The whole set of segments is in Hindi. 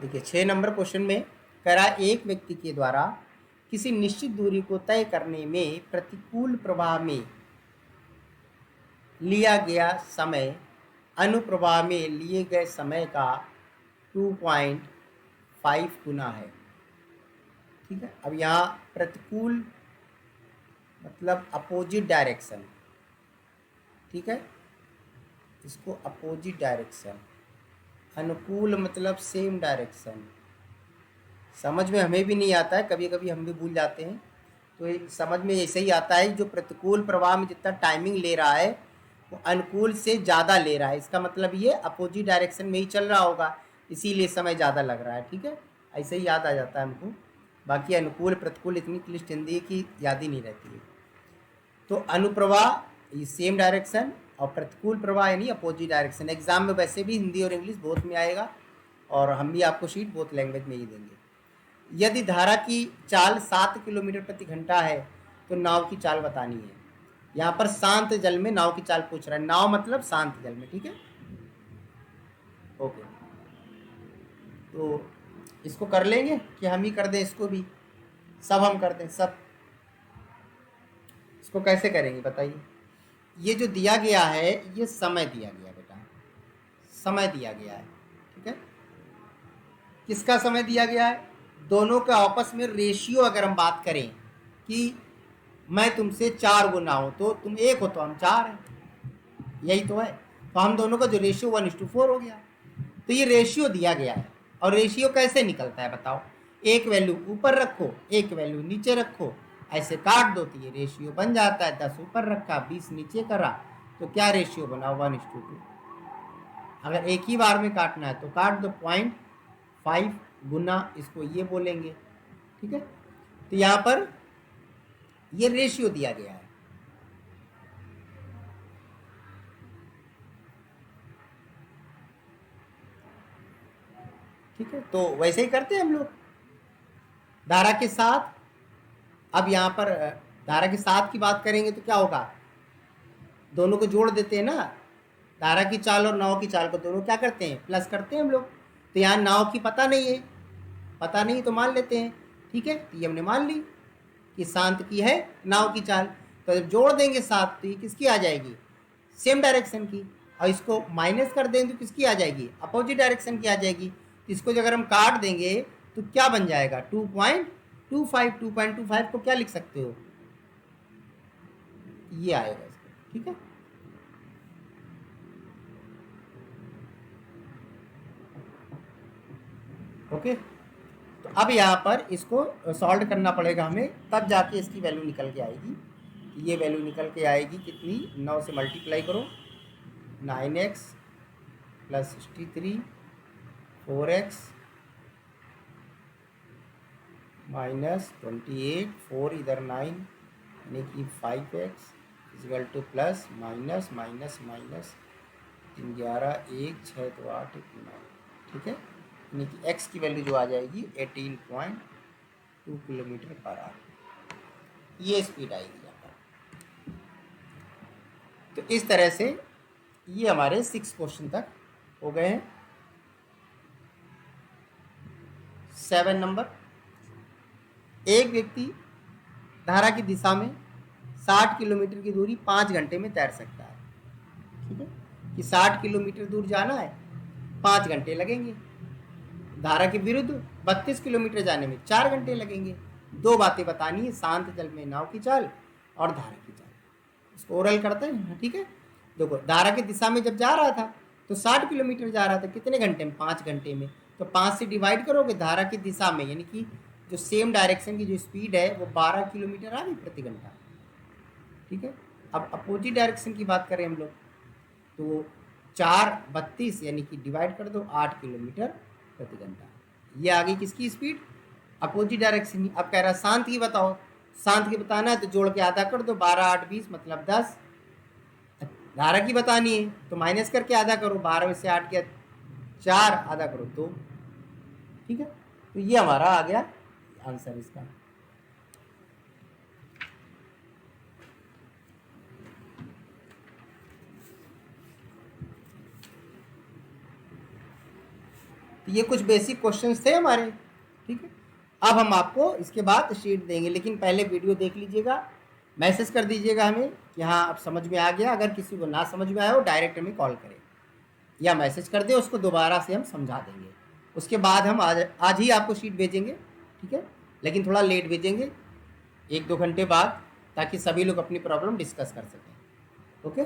देखिए 6 नंबर क्वेश्चन में कह रहा है एक व्यक्ति के द्वारा किसी निश्चित दूरी को तय करने में प्रतिकूल प्रवाह में लिया गया समय अनुप्रवाह में लिए गए समय का 2.5 गुना है। ठीक है, अब यहाँ प्रतिकूल मतलब अपोजिट डायरेक्शन, ठीक है, इसको अपोजिट डायरेक्शन, अनुकूल मतलब सेम डायरेक्शन। समझ में हमें भी नहीं आता है, कभी कभी हम भी भूल जाते हैं, तो समझ में ऐसे ही आता है जो प्रतिकूल प्रवाह में जितना टाइमिंग ले रहा है वो अनुकूल से ज़्यादा ले रहा है, इसका मतलब ये अपोजिट डायरेक्शन में ही चल रहा होगा, इसीलिए समय ज़्यादा लग रहा है। ठीक है, ऐसे ही याद आ जाता है हमको, बाकी अनुकूल प्रतिकूल इतनी क्लिष्ट हिंदी की याद ही नहीं रहती है। तो अनुप्रवाह ये सेम डायरेक्शन और प्रतिकूल प्रवाह यानी अपोजिट डायरेक्शन। एग्जाम में वैसे भी हिंदी और इंग्लिश बोथ में आएगा और हम भी आपको शीट बोथ लैंग्वेज में ही देंगे। यदि धारा की चाल 7 किलोमीटर प्रति घंटा है तो नाव की चाल बतानी है। यहाँ पर शांत जल में नाव की चाल पूछ रहा है, नाव मतलब शांत जल में। ठीक है, ओके, तो इसको कर लेंगे कि हम ही कर दें, इसको भी सब हम कर दें सब। इसको कैसे करेंगे बताइए। ये जो दिया गया है ये समय दिया गया बेटा, समय दिया गया है। ठीक है, किसका समय दिया गया है, दोनों का आपस में रेशियो अगर हम बात करें कि मैं तुमसे 4 गुना हूं तो तुम 1 हो तो हम 4 हैं, यही तो है। तो हम दोनों का जो रेशियो 1:4 हो गया। तो ये रेशियो दिया गया है और रेशियो कैसे निकलता है बताओ, एक वैल्यू ऊपर रखो एक वैल्यू नीचे रखो, ऐसे काट दो तो ये रेशियो बन जाता है। 10 ऊपर रखा 20 नीचे करा तो क्या रेशियो बना, 1:2। अगर एक ही बार में काटना है तो काट दो, 0.5 गुना इसको ये बोलेंगे। ठीक है, तो यहाँ पर ये रेशियो दिया गया है। ठीक है, तो वैसे ही करते हैं हम लोग धारा के साथ। अब यहाँ पर धारा के साथ की बात करेंगे तो क्या होगा, दोनों को जोड़ देते हैं ना, धारा की चाल और नाव की चाल को दोनों क्या करते हैं, प्लस करते हैं हम लोग। तो यहाँ नाव की पता नहीं है, पता नहीं तो मान लेते हैं। ठीक है, तो ये हमने मान ली कि शांत की है नाव की चाल, तो जब जोड़ देंगे साथ तो ये किसकी आ जाएगी, सेम डायरेक्शन की, और इसको माइनस कर देंगे तो किसकी आ जाएगी, अपोजिट डायरेक्शन की आ जाएगी। तो इसको अगर हम काट देंगे तो क्या बन जाएगा, 2.25। 2.25 को क्या लिख सकते हो, ये आएगा इसको। ठीक है, ओके, तो अब यहाँ पर इसको सॉल्व करना पड़ेगा हमें, तब जाके इसकी वैल्यू निकल के आएगी। ये वैल्यू निकल के आएगी कितनी, 9 से मल्टीप्लाई करो, 9x + 63 4x - 28 4 इधर 9 यानी कि 5x = plus minus minus minus 3 11 1 6 तो 8 1 9। ठीक है, यानी कि x की वैल्यू जो आ जाएगी 18.2 km/h, ये स्पीड आएगी यहाँ पर। तो इस तरह से ये हमारे 6 क्वेश्चन तक हो गए हैं। 7 नंबर, एक व्यक्ति धारा की दिशा में 60 किलोमीटर की दूरी 5 घंटे में तैर सकता है। ठीक है, कि 60 किलोमीटर दूर जाना है 5 घंटे लगेंगे, धारा के विरुद्ध 32 किलोमीटर जाने में 4 घंटे लगेंगे। दो बातें बतानी है, शांत जल में नाव की चाल और धारा की चाल। इसको ओरल करते हैं। ठीक है, देखो धारा की दिशा में जब जा रहा था तो 60 किलोमीटर जा रहा था, कितने घंटे में, 5 घंटे में। तो 5 से डिवाइड करोगे धारा की दिशा में, यानी कि जो सेम डायरेक्शन की जो स्पीड है वो 12 किलोमीटर आ गई प्रति घंटा। ठीक है, अब अपोजिट डायरेक्शन की बात करें हम लोग तो 4 32 यानी कि डिवाइड कर दो 8 किलोमीटर प्रति घंटा। ये आ गई किसकी स्पीड, अपोजिट डायरेक्शन। अब कह रहा शांत की बताओ, शांत की बताना है तो जोड़ के आधा कर दो, 12 8 20 मतलब 10। धारा की बतानी है तो माइनस करके आधा करो, 12 में से 8 गया 4, आधा करो 2। ठीक है, तो ये हमारा आ गया आंसर इसका। तो ये कुछ बेसिक क्वेश्चंस थे हमारे, ठीक है। अब हम आपको इसके बाद शीट देंगे, लेकिन पहले वीडियो देख लीजिएगा, मैसेज कर दीजिएगा हमें कि हाँ अब समझ में आ गया। अगर किसी को ना समझ में आया हो डायरेक्ट हमें कॉल करें या मैसेज कर दे, उसको दोबारा से हम समझा देंगे। उसके बाद हम आज ही आपको शीट भेजेंगे, ठीक है, लेकिन थोड़ा लेट भेजेंगे, 1-2 घंटे बाद, ताकि सभी लोग अपनी प्रॉब्लम डिस्कस कर सकें। ओके,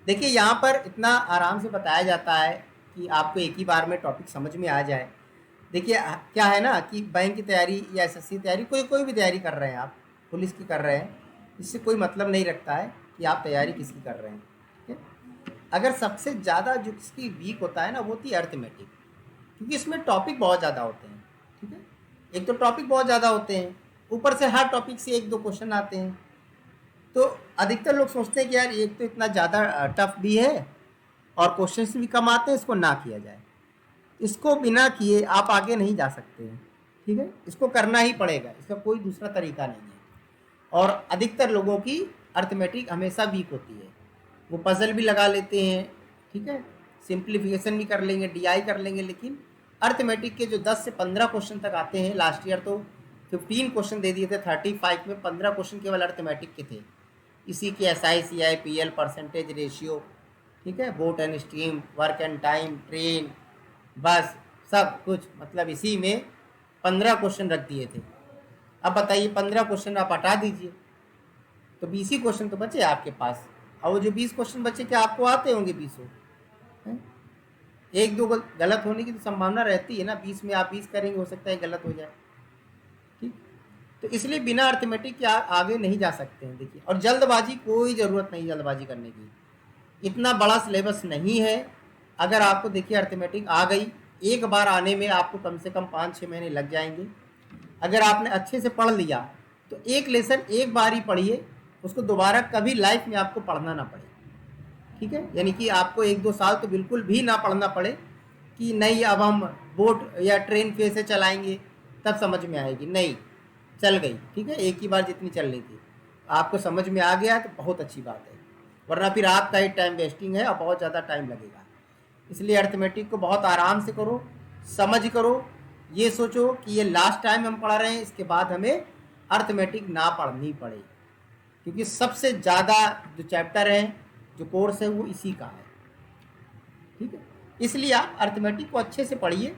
देखिए यहाँ पर इतना आराम से बताया जाता है कि आपको एक ही बार में टॉपिक समझ में आ जाए। देखिए क्या है ना कि बैंक की तैयारी या एसएससी तैयारी, कोई भी तैयारी कर रहे हैं आप, पुलिस की कर रहे हैं, इससे कोई मतलब नहीं रखता है कि आप तैयारी किसकी कर रहे हैं, ठीक है। अगर सबसे ज़्यादा जो किसकी वीक होता है ना, वो होती है अर्थमेटिक, क्योंकि इसमें टॉपिक बहुत ज़्यादा होते हैं, ठीक है। एक तो टॉपिक बहुत ज़्यादा होते हैं, ऊपर से हर टॉपिक से 1-2 क्वेश्चन आते हैं। तो अधिकतर लोग सोचते हैं कि यार एक तो इतना ज़्यादा टफ भी है और क्वेश्चंस भी कम आते हैं, इसको ना किया जाए। इसको बिना किए आप आगे नहीं जा सकते हैं, ठीक है। इसको करना ही पड़ेगा, इसका कोई दूसरा तरीका नहीं है। और अधिकतर लोगों की अर्थमेटिक हमेशा वीक होती है, वो पजल भी लगा लेते हैं, ठीक है, सिंप्लीफिकेशन भी कर लेंगे, डीआई कर लेंगे, लेकिन अर्थमेटिक के जो 10 से 15 क्वेश्चन तक आते हैं, लास्ट ईयर तो 15 क्वेश्चन दे दिए थे 35 में, 15 क्वेश्चन केवल अर्थमेटिक के थे। इसी के SI CI PL, percentage ratio, ठीक है, boat and stream, work and time, train, बस सब कुछ, मतलब इसी में 15 क्वेश्चन रख दिए थे। अब बताइए 15 क्वेश्चन आप हटा दीजिए तो 20 ही क्वेश्चन तो बचे आपके पास, और वो जो 20 क्वेश्चन बचे क्या आपको आते होंगे 20? 1-2 गलत होने की तो संभावना रहती है ना, 20 में आप 20 करेंगे, हो सकता है गलत हो जाए, ठीक। तो इसलिए बिना अर्थमेटिक के आगे नहीं जा सकते हैं। देखिए, और जल्दबाजी, कोई ज़रूरत नहीं जल्दबाजी करने की, इतना बड़ा सिलेबस नहीं है। अगर आपको देखिए अर्थमेटिक आ गई, एक बार आने में आपको कम से कम 5-6 महीने लग जाएंगे। अगर आपने अच्छे से पढ़ लिया तो एक लेसन एक बार ही पढ़िए, उसको दोबारा कभी लाइफ में आपको पढ़ना ना पड़े, ठीक है। यानी कि आपको 1-2 साल तो बिल्कुल भी ना पढ़ना पड़े कि नहीं अब हम बोट या ट्रेन पे से चलाएंगे तब समझ में आएगी, नहीं, चल गई, ठीक है, एक ही बार जितनी चल रही थी आपको समझ में आ गया तो बहुत अच्छी बात है, वरना फिर आपका ही टाइम वेस्टिंग है और बहुत ज़्यादा टाइम लगेगा। इसलिए अर्थमेटिक को बहुत आराम से करो, समझ करो, ये सोचो कि ये लास्ट टाइम हम पढ़ा रहे हैं, इसके बाद हमें अर्थमेटिक ना पढ़नी पड़े, क्योंकि सबसे ज़्यादा जो चैप्टर है, जो कोर्स है, वो इसी का है, ठीक है। इसलिए आप अर्थमेटिक को अच्छे से पढ़िए,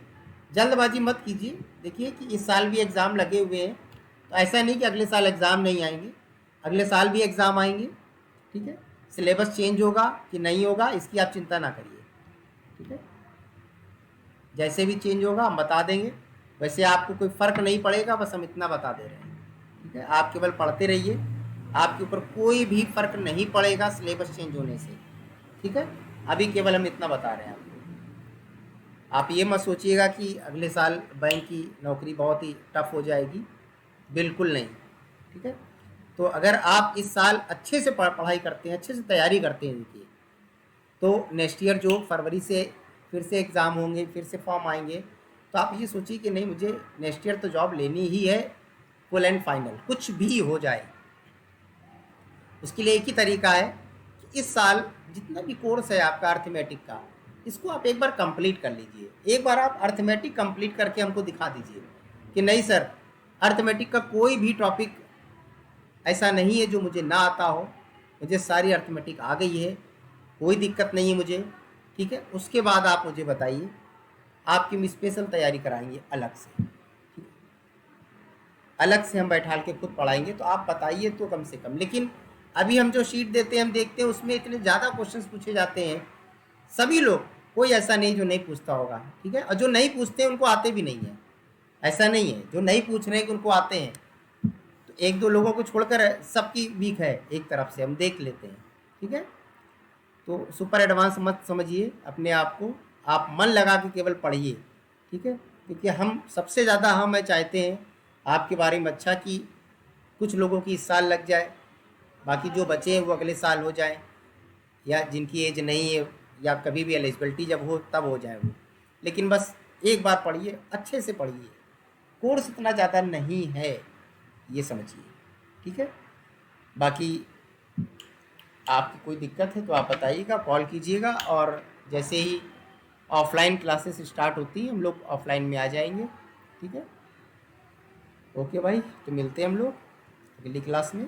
जल्दबाजी मत कीजिए। देखिए कि इस साल भी एग्ज़ाम लगे हुए हैं, तो ऐसा नहीं कि अगले साल एग्ज़ाम नहीं आएंगे, अगले साल भी एग्ज़ाम आएंगे, ठीक है। सिलेबस चेंज होगा कि नहीं होगा इसकी आप चिंता ना करिए, ठीक है, जैसे भी चेंज होगा हम बता देंगे। वैसे आपको कोई फ़र्क नहीं पड़ेगा, बस हम इतना बता दे रहे हैं, ठीक है। आप केवल पढ़ते रहिए, आपके ऊपर कोई भी फ़र्क नहीं पड़ेगा सिलेबस चेंज होने से, ठीक है। अभी केवल हम इतना बता रहे हैं आपको। आप ये मत सोचिएगा कि अगले साल बैंक की नौकरी बहुत ही टफ हो जाएगी, बिल्कुल नहीं, ठीक है। तो अगर आप इस साल अच्छे से पढ़ाई करते हैं, अच्छे से तैयारी करते हैं, देखिए, तो नेक्स्ट ईयर जो फरवरी से फिर से एग्ज़ाम होंगे, फिर से फॉर्म आएंगे, तो आप ये सोचिए कि नहीं मुझे नेक्स्ट ईयर तो जॉब लेनी ही है, फुल एंड फाइनल, कुछ भी हो जाए। उसके लिए एक ही तरीका है कि इस साल जितना भी कोर्स है आपका अर्थमेटिक का, इसको आप एक बार कंप्लीट कर लीजिए। एक बार आप अर्थमेटिक कंप्लीट करके हमको दिखा दीजिए कि नहीं सर, अर्थमेटिक का कोई भी टॉपिक ऐसा नहीं है जो मुझे ना आता हो, मुझे सारी अर्थमेटिक आ गई है, कोई दिक्कत नहीं है मुझे, ठीक है। उसके बाद आप मुझे बताइए, आपकी हम स्पेशल तैयारी कराएंगे अलग से, ठीक है, अलग से हम बैठा के खुद पढ़ाएंगे, तो आप बताइए तो कम से कम। लेकिन अभी हम जो शीट देते हैं, हम देखते हैं उसमें इतने ज़्यादा क्वेश्चंस पूछे जाते हैं, सभी लोग, कोई ऐसा नहीं जो नहीं पूछता होगा, ठीक है, और जो नहीं पूछते हैं उनको आते भी नहीं है, ऐसा नहीं है जो नहीं पूछ रहे हैं कि उनको आते हैं। तो 1-2 लोगों को छोड़कर सबकी वीक है, एक तरफ से हम देख लेते हैं, ठीक है। तो सुपर एडवांस मत समझिए अपने आप को, आप मन लगा के केवल पढ़िए, ठीक है, क्योंकि हम सबसे ज़्यादा हम चाहते हैं आपके बारे में अच्छा, कि कुछ लोगों की इस साल लग जाए, बाकी जो बचे हैं वो अगले साल हो जाए, या जिनकी एज नहीं है या कभी भी एलिजिबिलिटी जब हो तब हो जाए वो। लेकिन बस एक बार पढ़िए, अच्छे से पढ़िए, कोर्स इतना ज़्यादा नहीं है, ये समझिए, ठीक है। बाकी आपकी कोई दिक्कत है तो आप बताइएगा, कॉल कीजिएगा, और जैसे ही ऑफलाइन क्लासेस स्टार्ट होती हैं, हम लोग ऑफलाइन में आ जाएंगे। ठीक है, ओके भाई, तो मिलते हैं हम लोग अगली क्लास में।